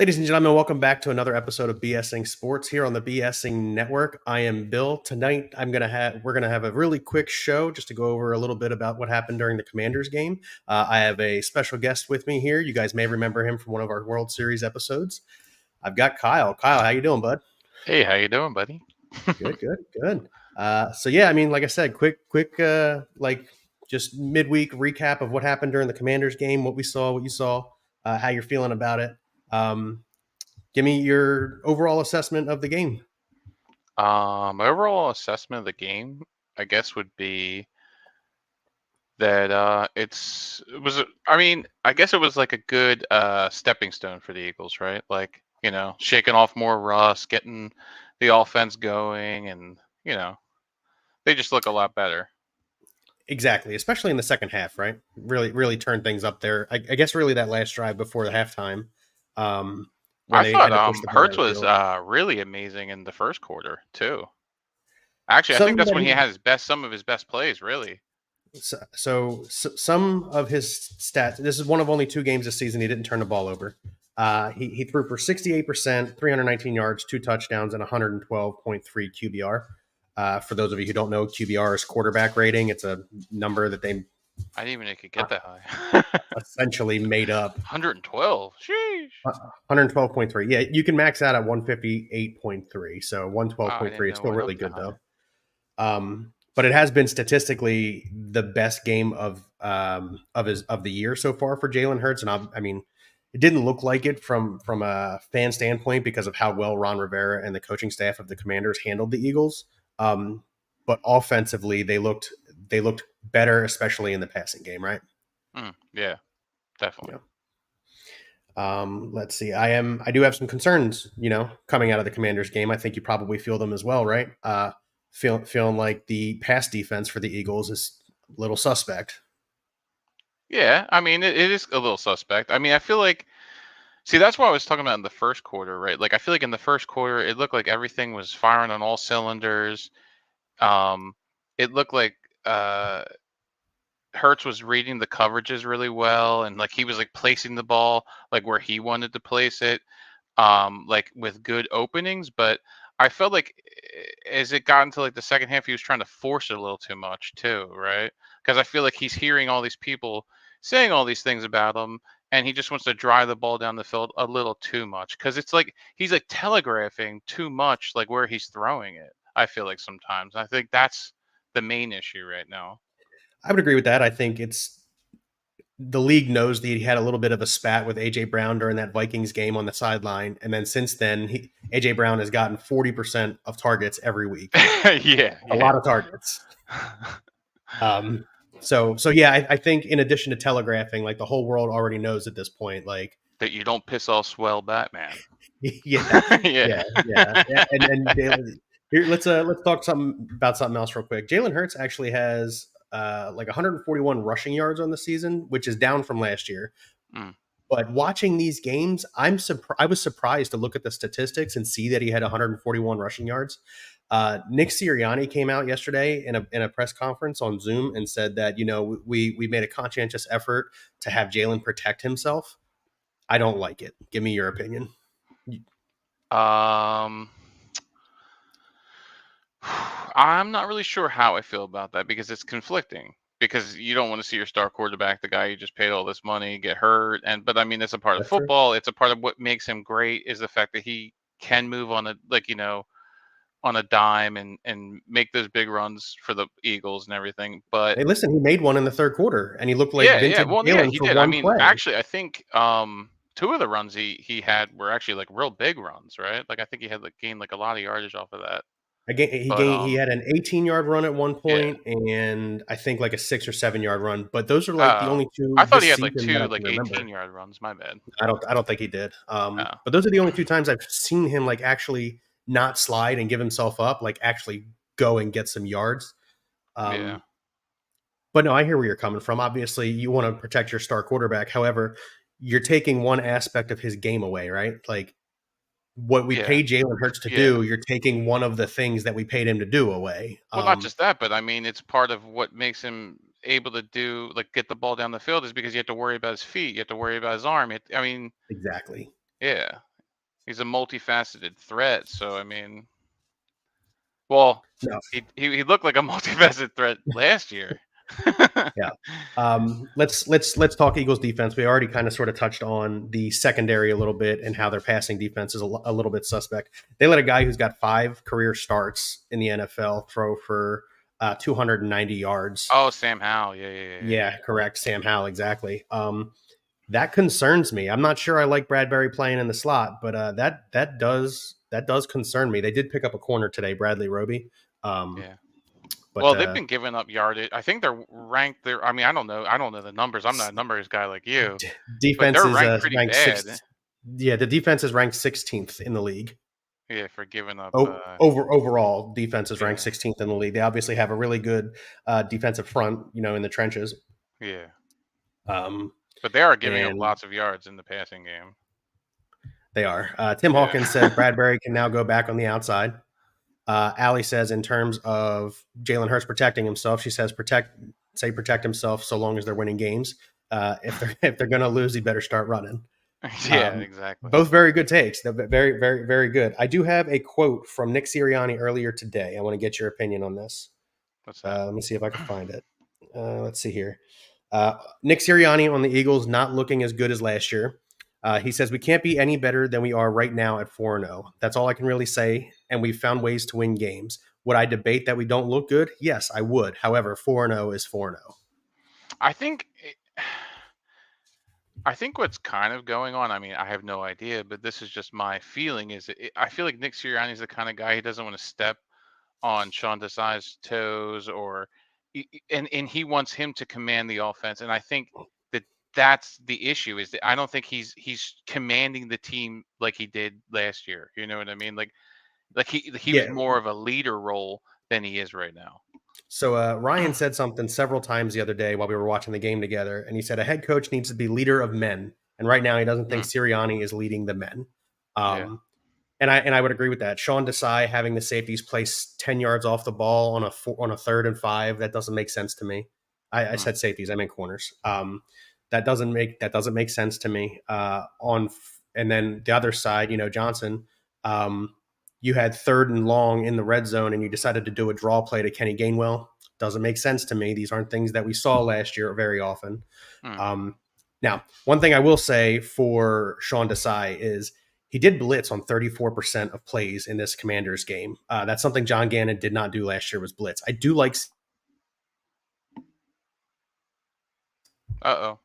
Ladies and gentlemen, welcome back to another episode of BSing Sports here on the BSing Network. I am Bill. Tonight, we're gonna have a really quick show just to go over a little bit about what happened during the Commanders game. I have a special guest with me here. You guys may remember him from one of our World Series episodes. I've got Kyle. Kyle, how you doing, bud? Hey, how you doing, buddy? Good, good, good. So yeah, I mean, like I said, quick, like just midweek recap of what happened during the Commanders game, what we saw, what you saw, how you're feeling about it. Um, Give me your overall assessment of the game. My overall assessment of the game, I guess, would be that I guess it was like a good stepping stone for the Eagles, right? Like, shaking off more rust, getting the offense going, and they just look a lot better. Exactly, especially in the second half, right? Really turned things up there. I guess really that last drive before the halftime, when I they thought had to push the ball down Hertz the was field. really amazing in the first quarter too. Actually, I think Some that's that when he he had some of his best plays, really. some of his stats. This is one of only two games this season he didn't turn the ball over. He threw for 68%, 319 yards, two touchdowns, and 112.3 QBR. For those of you who don't know, QBR is quarterback rating. It's a number that they I didn't even think it could get that high. essentially made up. 112. Sheesh. 112.3. Yeah, you can max out at 158.3. So Wow, I didn't 112.3. It's know it still went up really that good high. though. But it has been statistically the best game of the year so far for Jalen Hurts, and I mean, it didn't look like it from a fan standpoint because of how well Ron Rivera and the coaching staff of the Commanders handled the Eagles. Um, but offensively, they looked better, especially in the passing game, right? Yeah, definitely. Yeah. Let's see. I do have some concerns, coming out of the Commanders game. I think you probably feel them as well, right? Feeling like the pass defense for the Eagles is a little suspect. Yeah, I mean, it is a little suspect. I mean, I feel like, see, that's what I was talking about in the first quarter, right? Like, I feel like in the first quarter, it looked like everything was firing on all cylinders. Um, it looked like uh, Hertz was reading the coverages really well, and like he was like placing the ball like where he wanted to place it, like with good openings. But I felt like as it got into like the second half, he was trying to force it a little too much too, right? Because I feel like he's hearing all these people saying all these things about him, and he just wants to drive the ball down the field a little too much. Because it's like he's like telegraphing too much, like where he's throwing it. I feel like sometimes. I think that's the main issue right now. I would agree with that. I think it's the league knows that he had a little bit of a spat with AJ Brown during that Vikings game on the sideline, and then since then, AJ Brown has gotten 40% of targets every week. Yeah, A yeah. lot of targets. Um, so yeah, I think in addition to telegraphing, like the whole world already knows at this point, like That you don't piss off swell Batman. yeah, Yeah. yeah, and Jalen, here let's talk something about something else real quick. Jalen Hurts actually has like 141 rushing yards on the season, which is down from last year. Mm. But watching these games, I was surprised to look at the statistics and see that he had 141 rushing yards. Nick Sirianni came out yesterday in a press conference on Zoom and said that we made a conscientious effort to have Jalen protect himself. I don't like it. Give me your opinion. Um, I'm not really sure how I feel about that because it's conflicting. Because you don't want to see your star quarterback, the guy you just paid all this money, get hurt. But I mean, it's a part of That's true. football. It's a part of what makes him great is the fact that he can move on a on a dime and make those big runs for the Eagles and everything. But Hey, listen, he made one in the third quarter, and he looked like yeah, yeah. vintage Well, yeah, Jalen he for did. I one mean, play. actually, I think two of the runs he had were actually like real big runs, right? Like I think he had like gained like a lot of yardage off of that. But He had an 18-yard run at one yeah. point, and I think like a 6 or 7 yard run. But those are like the Oh, only two I thought he this had like season that two I like can remember. 18-yard runs. My bad. I don't think he did. Oh. But those are the only two times I've seen him like actually not slide and give himself up, like actually go and get some yards. Yeah. Um, but no, I hear where you're coming from. Obviously, you want to protect your star quarterback. However, you're taking one aspect of his game away, right? Like what we Yeah. paid Jalen Hurts to Yeah. do, you're taking one of the things that we paid him to do away. Well, not just that, but I mean, it's part of what makes him able to do like get the ball down the field is because you have to worry about his feet, you have to worry about his arm. I mean, Exactly. yeah. He's a multifaceted threat. So I mean, well, No, he looked like a multifaceted threat last year. yeah. Let's talk Eagles defense. We already kind of sort of touched on the secondary a little bit and how their passing defense is a little bit suspect. They let a guy who's got 5 career starts in the NFL throw for 290 yards. Oh, Sam Howell. Yeah, yeah, yeah, yeah. Yeah, correct. Sam Howell, exactly. That concerns me. I'm not sure I like Bradbury playing in the slot, but that does concern me. They did pick up a corner today, Bradley Roby. Um, Yeah. but Well, they've been giving up yardage. I think they're ranked there. I mean, I don't know. I don't know the numbers. I'm not a numbers guy like you, but defense they're is ranked pretty ranked bad. sixth. Yeah, the defense is ranked 16th in the league. Yeah, for giving up. Overall, defense is ranked Yeah, 16th in the league. They obviously have a really good defensive front, in the trenches. yeah. Um, But they are giving up and lots of yards in the passing game. they are. Tim Yeah. Hawkins says Bradbury can now go back on the outside. Allie says in terms of Jalen Hurts protecting himself, she says protect himself so long as they're winning games. If they're going to lose, he better start running. Yeah, exactly. Both very good takes. They're very, very, very good. I do have a quote from Nick Sirianni earlier today. I want to get your opinion on this. What's that? Let me see if I can find it. Let's see here. Nick Sirianni on the Eagles not looking as good as last year. He says we can't be any better than we are right now at 4-0. That's all I can really say. And we've found ways to win games. Would I debate that we don't look good? Yes, I would. However, 4-0 is 4-0. I think. I think what's kind of going on. I mean, I have no idea, but this is just my feeling. I feel like Nick Sirianni is the kind of guy he doesn't want to step on Sean Desai's toes, or and he wants him to command the offense. And I think that that's the issue. Is that I don't think he's commanding the team like he did last year. You know what I mean? Like he was Yeah. more of a leader role than he is right now. So Ryan said something several times the other day while we were watching the game together, and he said a head coach needs to be leader of men, and right now he doesn't think Mm, Sirianni is leading the men. yeah. Um, and I would agree with that. Sean Desai having the safeties place 10 yards off the ball on a 3rd and 5, that doesn't make sense to me. I Mm, said safeties, I meant corners. That doesn't make sense to me. And then the other side, Johnson. You had 3rd and long in the red zone, and you decided to do a draw play to Kenny Gainwell. Doesn't make sense to me. These aren't things that we saw last year very often. mm. Um, Now, one thing I will say for Sean Desai is he did blitz on 34% of plays in this Commanders game. That's something John Gannon did not do last year, was blitz. I do like. Uh-oh.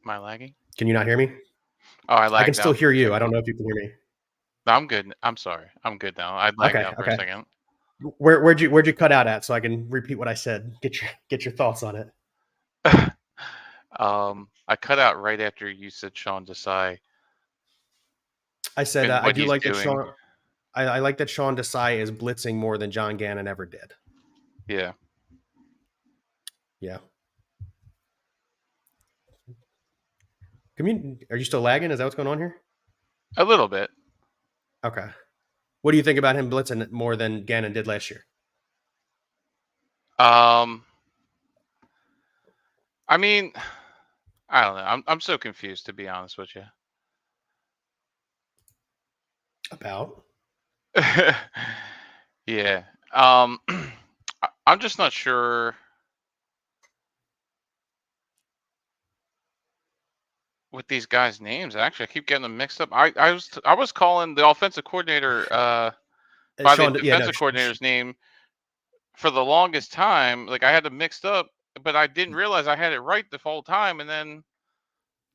Am I lagging? Can you not hear me? Oh, I I can lagged still out for hear a you. I second. don't know if you can hear me. No, I'm good. I'm sorry. I'm good now. I lagged Okay, out for a okay. second. Where'd you cut out at so I can repeat what I said? Get your thoughts on it. I cut out right after you said Sean Desai I said and I what do he's like that doing. Sean. I like that Sean Desai is blitzing more than John Gannon ever did. Yeah. Yeah. Are you still lagging? Is that what's going on here? A little bit. Okay. What do you think about him blitzing more than Gannon did last year? Um, I mean, I don't know. I'm so confused, to be honest with you. About? Yeah. I'm just not sure with these guys' names. Actually, I keep getting them mixed up. I was calling the offensive coordinator by the Sean, yeah, no, defensive coordinator's name for the longest time. Like I had them mixed up, but I didn't realize I had it right the whole time. And then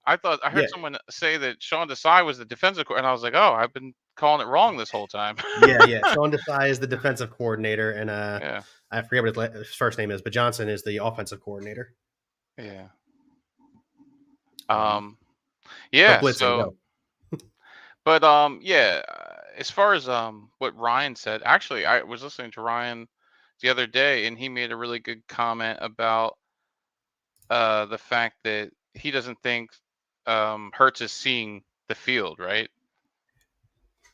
I thought I yeah, heard someone say that Sean Desai was the defensive coordinator, and I was like, oh, I've been calling it wrong this whole time. yeah. Sean Desai is the defensive coordinator, and Yeah, I forget what his first name is, but Johnson is the offensive coordinator. yeah, Um, but yeah. blitzing, So, go. but yeah. As far as what Ryan said, actually, I was listening to Ryan the other day, and he made a really good comment about the fact that he doesn't think Hertz is seeing the field right.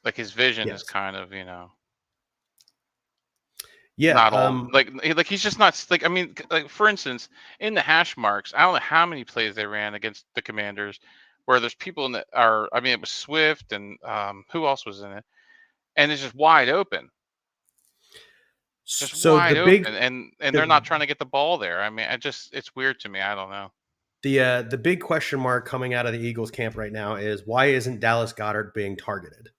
Like his vision is Yes. kind of Yeah. not all like he's just not like I mean like for instance in the hash marks I don't know how many plays they ran against the Commanders where there's people in the are I mean, it was Swift and who else was in it? And it's just wide open. Just So wide open, and they're not the trying to get the ball there. I mean, it's weird to me. I don't know. the big question mark coming out of the Eagles camp right now is why isn't Dallas Goddard being targeted?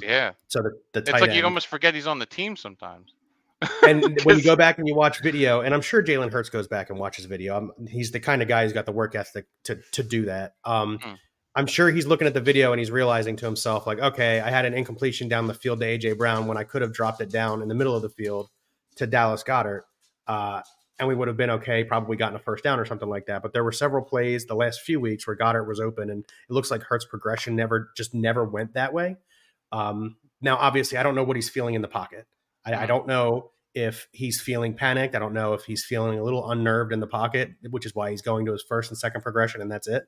Yeah. So the It's tight like you end. almost forget he's on the team sometimes. And when you 'Cause go back and you watch video, and I'm sure Jalen Hurts goes back and watches video. He's the kind of guy who's got the work ethic to do that. mm, I'm sure he's looking at the video and he's realizing to himself, like, okay, I had an incompletion down the field to AJ Brown when I could have dropped it down in the middle of the field to Dallas Goddard, uh, and we would have been okay, probably gotten a first down or something like that. But there were several plays the last few weeks where Goddard was open, and it looks like Hurts' progression never went that way. Now, obviously, I don't know what he's feeling in the pocket. I mm. don't know if he's feeling panicked. I don't know if he's feeling a little unnerved in the pocket, which is why he's going to his first and second progression, and that's it.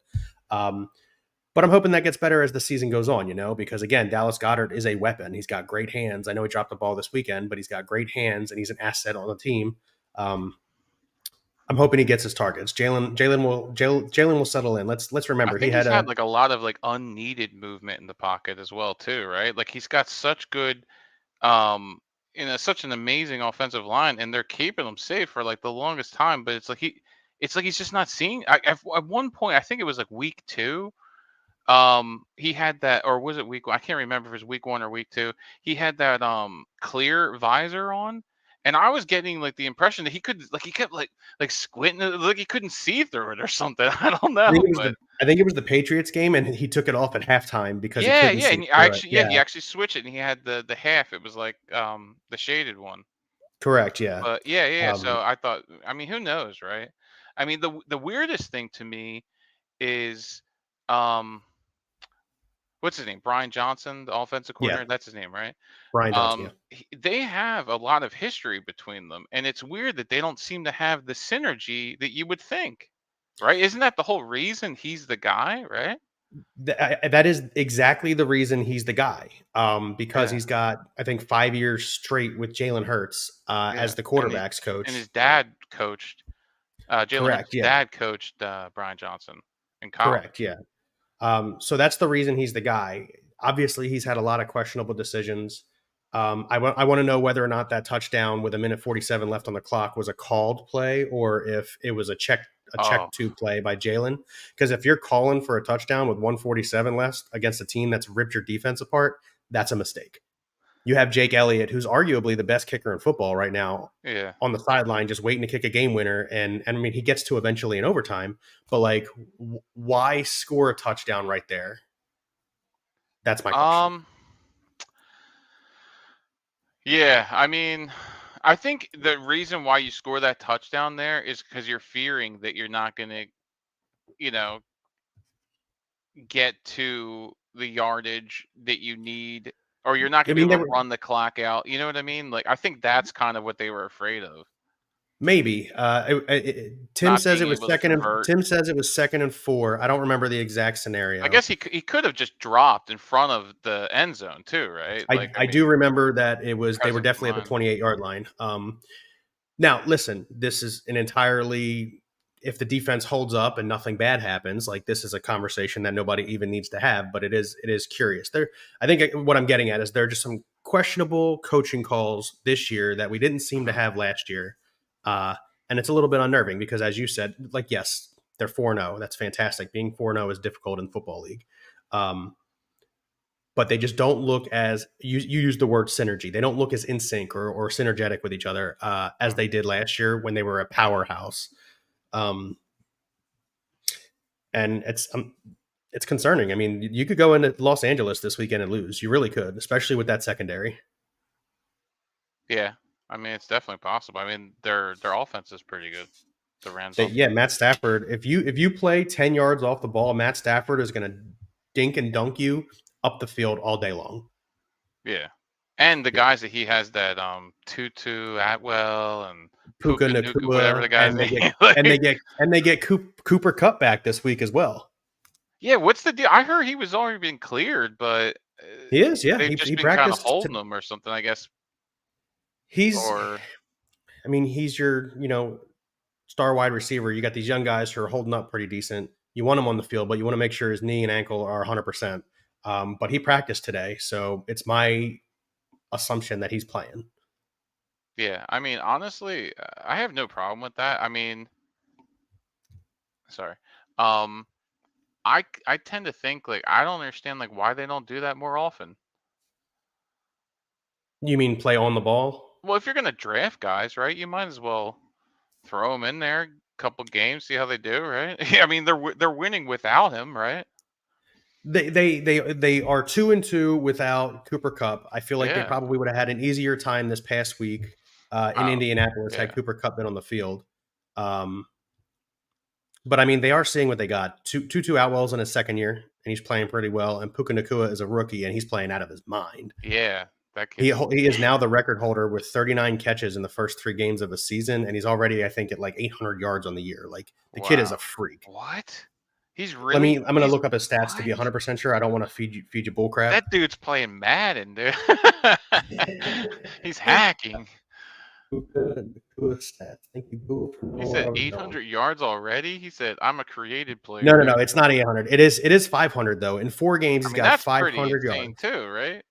Um, but I'm hoping that gets better as the season goes on, because again, Dallas Goddard is a weapon. He's got great hands. I know he dropped the ball this weekend, but he's got great hands and he's an asset on the team. Um, I'm hoping he gets his targets. Jalen will settle in. Let's I remember he think had he's a had like a lot of like unneeded movement in the pocket as well too, right? Like he's got such good um such an amazing offensive line, and they're keeping him safe for like the longest time, but it's like he's just not seeing at one point, I think it was like week 2. He had that, or was it week 1? I can't remember if it was week 1 or week 2. He had that clear visor on, and I was getting like the impression that he kept like squinting, like he couldn't see through it or something. I don't I know, think it was but the Patriots game, and he took it off at halftime because he yeah, couldn't yeah, see and through it. Yeah, he actually switched it, and he had the half. It was like the shaded one. correct. Yeah. But yeah, yeah, yeah. Um, So I thought, I mean, who knows, right? I mean, the weirdest thing to me is um what's his name? Brian Johnson, the offensive yeah, coordinator. That's his name, right? Brian Johnson. Yeah. They have a lot of history between them, and it's weird that they don't seem to have the synergy that you would think, right? Isn't that the whole reason he's the guy, right? That is exactly the reason he's the guy. Because Yeah, he's got, I think, 5 years straight with Jalen Hurts yeah. as the And quarterbacks and his coach. dad coached Jalen Correct. Hurts' Yeah. dad coached Brian Johnson in Correct. college. Yeah. So that's the reason he's the guy. Obviously, he's had a lot of questionable decisions. I want to know whether or not that touchdown with a minute 47 left on the clock was a called play or if it was a Oh, check to play by Jalen. Because if you're calling for a touchdown with 147 left against a team that's ripped your defense apart, that's a mistake. You have Jake Elliott, who's arguably the best kicker in football right now, yeah. on the sideline just waiting to kick a game winner, and I mean he gets to eventually in overtime, but like why score a touchdown right there? That's my question. Um, yeah. I mean, I think the reason why you score that touchdown there is because you're fearing that you're not going to, you know, get to the yardage that you need, or you're not I gonna be mean, they able to were run the clock out, you know what I mean? Like, I think that's kind of what they were afraid of, maybe. not being able to convert. Tim says it was 2nd and 4. I don't remember the exact I scenario. guess he could have just dropped in front of the end zone too, right? Like, I I mean, do remember that they were presence of definitely at the mind. 28-yard line. Now, listen, this is an entirely, if the defense holds up and nothing bad happens, like this is a conversation that nobody even needs to have, but it is curious. I think what I'm getting at is there are just some questionable coaching calls this year that we didn't seem to Mhm. have last year. Uh, and it's a little bit unnerving because as you said, like, yes, they're 4-0. That's fantastic. Being 4-0 is difficult in football league. Um, but they just don't look as you use the word synergy. They don't look as in sync or synergetic with each other as Mm. they did last year when they were a powerhouse. Um, and it's concerning. I mean, you could go into Los Angeles this weekend and lose. You really could, especially with that secondary. Yeah. I mean, it's definitely possible. I mean, their offense is pretty good, the Rams Yeah, offense. Matt Stafford. If you play 10 yards off the ball, Matt Stafford is going to dink and dunk you up the field all day long. Yeah. And the Yeah. guys that he has that, Tutu Atwell and Puka Puka Nuka, whatever the Nakua, guy's name, like and they get Cooper Cup back this week as well. yeah, what's the deal? I heard he was already been cleared, but, He is, yeah. they've He just been kinda practiced. holding him or something, I guess, He's, or I mean, he's your star wide receiver. You got these young guys who are holding up pretty decent. You want him on the field, but you want to make sure his knee and ankle are 100%. But he practiced today, so it's my assumption that he's playing. Yeah, I mean, honestly, I have no problem with that. I mean, sorry. Um, I tend to think like I don't understand like why they don't do that more often. You mean play on the ball? Well, if you're gonna draft guys, right, you might as well throw them in there, couple games, see how they do, right? I mean, they're winning without him, right? They are 2-2 without Cooper Cup. I feel like they Yeah. probably would have had an easier time this past week in Oh, Indianapolis had yeah. Cooper Cup been on the field. Um, but I mean, they are seeing what they got. Tutu Atwell's in his second year, and he's playing pretty well. And Puka Nakua is a rookie, and he's playing out of his mind. Yeah, that He kid's he is now the record holder with 39 catches in the first 3 games of a season, and he's already, I think, at like 800 yards on the year. Like the kid is a wow. freak. What? He's Let really me. I'm going to he's look up his stats to what? be 100% sure. I don't want to feed you bull crap. That dude's playing Madden, dude. He's hacking. Puka Nakua stats. Thank you, Boo, for He knowing what said I was doing. 800 yards already. He said, "I'm a created No, player, no, no. dude." It's not 800. It is 500 though. In 4 games, I he's mean, got that's pretty 500 insane yards. too, right?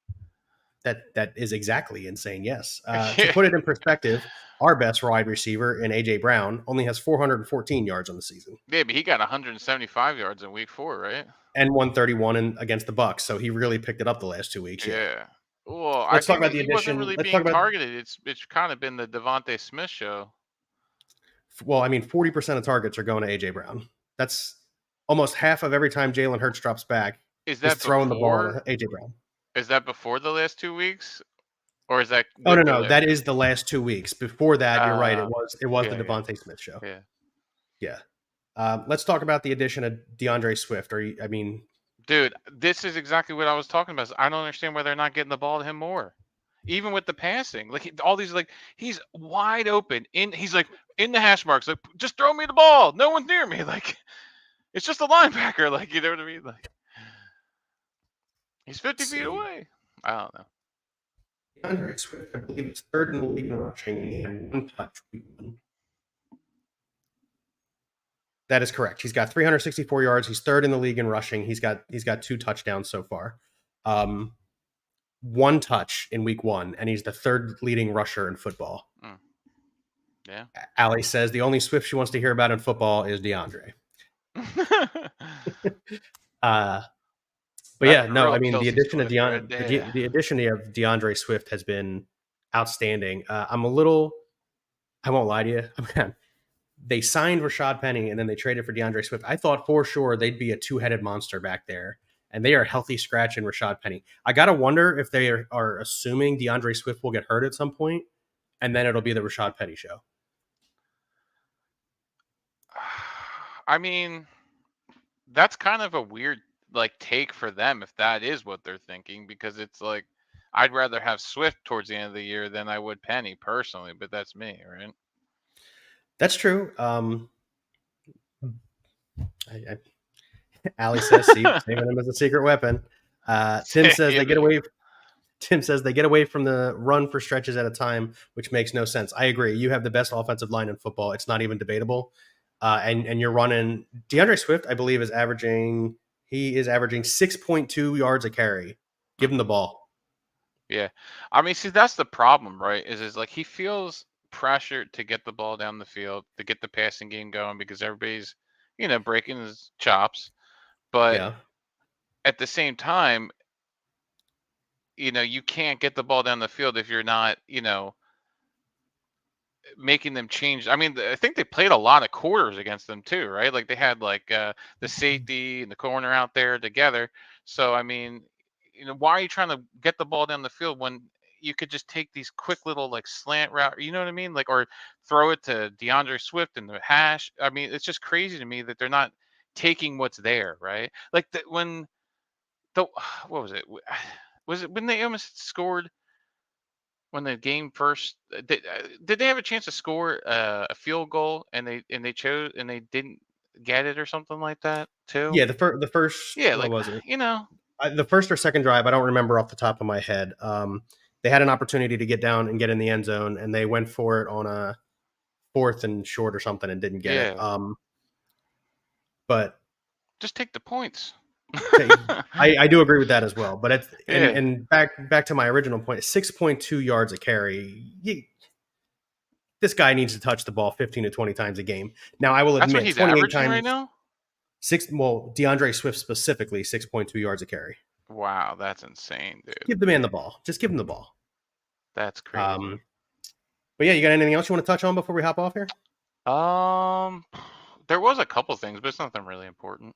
That is exactly insane. Yes. To Yeah. put it in perspective, our best wide receiver in AJ Brown only has 414 yards on the season Yeah, but he got 175 yards in week 4, right? and 131 against the Bucks. So he really picked it up the last 2 weeks. Yeah. Yeah. Well, I Let's talk think about that the he wasn't addition. really Let's talk being about. targeted. It's kind of been the Devontae Smith show. Well, I mean, 40% of targets are going to AJ Brown. That's almost half of every time Jalen Hurts drops back Is is that throwing the ball before? to AJ Brown. Is that before the last 2 weeks, or is that Oh with no, the no, last that is 2 weeks? the last 2 weeks. Before that, you're right. It Uh, was the yeah, yeah, Devontae Smith show. yeah. Yeah. Let's talk about the addition of DeAndre Swift. I mean, Dude, this is exactly what I was talking about. I don't understand why they're not getting the ball to him more. Even with the passing, like all these, like he's wide open in. He's like in the hash marks, like just throw me the ball. No one's near me. Like it's just a linebacker. Like you know what I mean? Like he's 50 feet see, away. I don't know. DeAndre Swift, I believe, is third in the league in rushing. He had 1 touch week 1. That is correct. He's got 364 yards. He's third in the league in rushing. He's got 2 touchdowns so far. 1 touch in week 1, and he's the third leading rusher in football. Mm. Yeah. Allie says the only Swift she wants to hear about in football is DeAndre. But That's yeah, a no, real I mean the Chelsea addition of Swift right there. the addition of DeAndre Swift has been outstanding. I won't lie to you. They signed Rashad Penny and then they traded for DeAndre Swift. I thought for sure they'd be a two-headed monster back there, and they are healthy scratching Rashad Penny. I gotta wonder if they are assuming DeAndre Swift will get hurt at some point, and then it'll be the Rashad Penny show. I mean, that's kind of a weird like take for them if that is what they're thinking, because it's like I'd rather have Swift towards the end of the year than I would Penny personally, but that's me, right? That's true. Allie says, "See, saving him as a secret weapon." Tim says they get away. Tim says they get away from the run for stretches at a time, which makes no sense. I agree. You have the best offensive line in football. It's not even debatable. And you're running DeAndre Swift, I believe, is averaging 6.2 yards a carry. Give him the ball. Yeah. I mean, see, that's the problem, right? Is like he feels pressured to get the ball down the field, to get the passing game going because everybody's, breaking his chops. But Yeah. at the same time, you can't get the ball down the field if you're not, making them change. I mean, I think they played a lot of quarters against them too, right? Like they had like the safety and the corner out there together. So I mean, why are you trying to get the ball down the field when you could just take these quick little like slant route? You know what I mean? Like or throw it to DeAndre Swift in the hash. I mean, it's just crazy to me that they're not taking what's there, right? Like when the what was it? Was it when they almost scored? When the game first did they have a chance to score a field goal and they didn't get it or something like that too? Yeah. The first, Yeah, what like was it? you know, The first or second drive, I don't remember off the top of my head. They had an opportunity to get down and get in the end zone, and they went for it on a 4th and short or something and didn't get it. yeah, But Just take the points. I do agree with that as well. But it's Yeah. and back to my original point, 6.2 yards a carry. This guy needs to touch the ball 15 to 20 times a game. Now, I will That's what admit, he's 28 averaging right times now? DeAndre Swift specifically, 6.2 yards a carry. Wow, that's insane, dude. Give the man the ball. Just give him the ball. That's crazy. But yeah, you got anything else you want to touch on before we hop off here? There was a couple things, but it's nothing really important.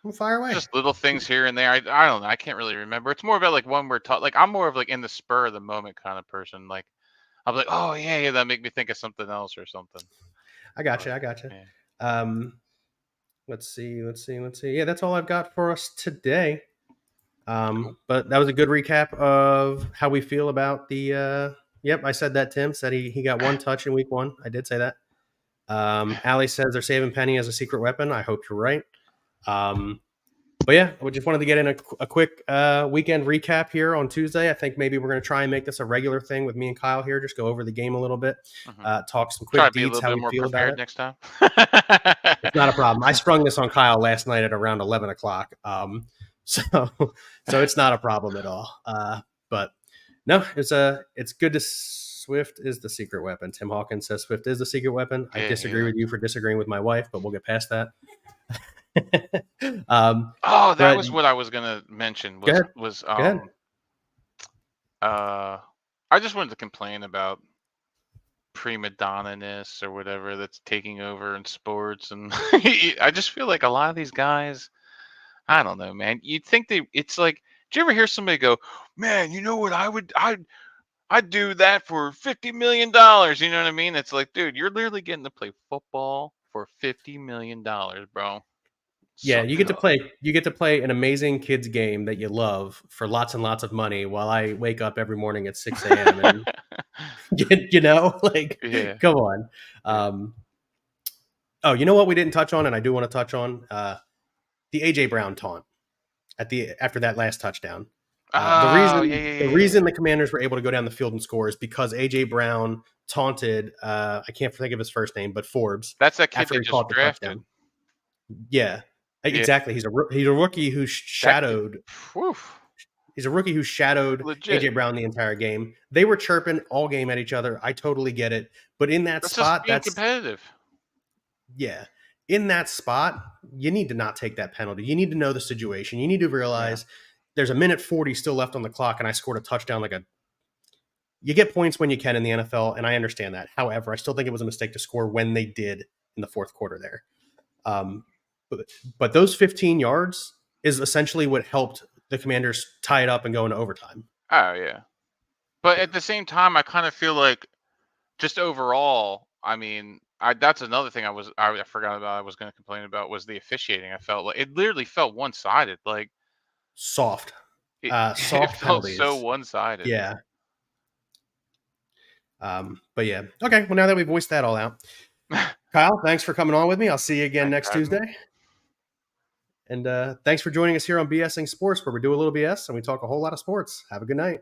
Well, fire away. Just little things here and there. I don't know. I can't really remember. It's more about like when we're taught. Like I'm more of like in the spur of the moment kind of person. Like I'm like, oh yeah, that make me think of something else or something. I got you. Yeah. Let's see. Yeah, that's all I've got for us today. Cool. But that was a good recap of how we feel about the. Yep, I said that. Tim said he got one touch in week 1. I did say that. Allie says they're saving Penny as a secret weapon. I hope you're right. But yeah, we just wanted to get in a quick weekend recap here on Tuesday. I think maybe we're going to try and make this a regular thing with me and Kyle here. Just go over the game a little bit, talk some quick Try to be a deets, little how bit we more feel about prepared it. next time. It's not a problem. I sprung this on Kyle last night at around 11 o'clock. So it's not a problem at all. But no, it's good to Swift is the secret weapon. Tim Hawkins says Swift is the secret weapon. I disagree with you for disagreeing with my wife, but we'll get past that. That was what I was gonna mention. Go ahead. I just wanted to complain about prima donna-ness or whatever that's taking over in sports, and I just feel like a lot of these guys, I don't know, man. You'd think it's like, do you ever hear somebody go, man, you know what I'd do that for $50 million. You know what I mean? It's like, dude, you're literally getting to play football for $50 million, bro. Yeah, you get to play an amazing kids game that you love for lots and lots of money while I wake up every morning at 6 a.m. and like, yeah. Come on. Oh, you know what we didn't touch on, and I do want to touch on the AJ Brown taunt after that last touchdown. The reason the Commanders were able to go down the field and score is because AJ Brown taunted I can't think of his first name, but Forbes. That's that kid that just drafted. Yeah. Exactly. He's a rookie who shadowed. He's a rookie who shadowed AJ Brown the entire game. They were chirping all game at each other. I totally get it, but in that spot, that's competitive. Yeah, in that spot, you need to not take that penalty. You need to know the situation. You need to realize there's a minute 40 still left on the clock, and I scored a touchdown. You get points when you can in the NFL, and I understand that. However, I still think it was a mistake to score when they did in the fourth quarter there. But those 15 yards is essentially what helped the Commanders tie it up and go into overtime. Oh, yeah. But at the same time, I kind of feel like just overall, I mean, that's another thing I forgot about. I was going to complain about was the officiating. I felt like it literally felt one-sided, like soft. Soft it felt penalties. so one-sided. Yeah. But yeah. Okay. Well, now that we've voiced that all out, Kyle, thanks for coming on with me. I'll see you again next Tuesday. And thanks for joining us here on BSing Sports, where we do a little BS and we talk a whole lot of sports. Have a good night.